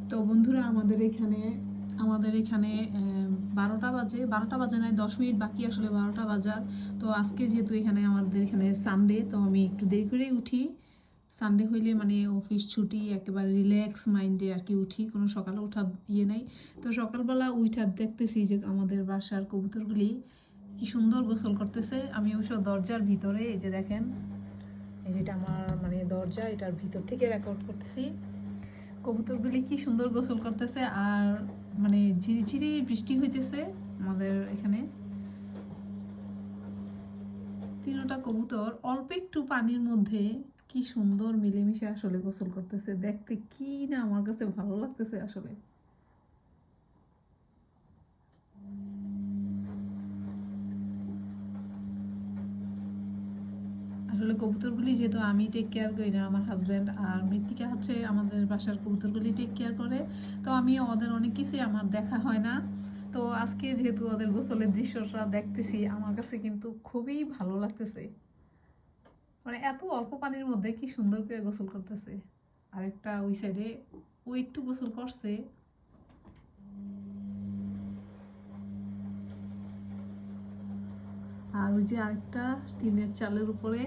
তো বন্ধুরা আমাদের এখানে 12টা বাজে নয়, 10 মিনিট বাকি আসলে 12টা বাজার। তো আজকে যেহেতু আমাদের এখানে সানডে, তো আমি একটু দেরি করেই উঠি। সানডে হইলে মানে অফিস ছুটি, একেবারে রিল্যাক্স মাইন্ডে আর কি উঠি, কোনো সকালে ওঠা নেই। তো সকালবেলা উঠা দেখতেছি যে আমাদের বাসার কবুতরগুলি কি সুন্দর গোসল করতেছে। আমি অবশ্য দরজার ভিতরে, এই যে দেখেন, এই যেটা আমার মানে দরজা, এটার ভিতর থেকে রেকর্ড করতেছি। কবুতরগুলি কি সুন্দর গোসল করতেছে, আর মানে ঝিরিঝিরি বৃষ্টি হইতেছে আমাদের এখানে। তিনটা কবুতর অল্প একটু পানির মধ্যে কি সুন্দর মিলেমিশে আসলে গোসল করতেছে, দেখতে কি না আমার কাছে ভালো লাগতেছে আসলে। আসলে কবুতরগুলি যেহেতু আমি টেক কেয়ার করি না, আমার হাজব্যান্ড আর মৃত্তিকা হচ্ছে আমাদের বাসার কবুতরগুলি টেক কেয়ার করে। তো আমি ওদের অনেক কিছুই আমার দেখা হয় না। তো আজকে যেহেতু ওদের গোসলের দৃশ্যটা দেখতেছি, আমার কাছে কিন্তু খুবই ভালো লাগতেছে। মানে এত অল্প পানির মধ্যে কি সুন্দর করে গোসল করতেছে। আর একটা ওই সাইডে ও একটু গোসল করছে। আর ওই যে আরেকটা টিনের চালের উপরে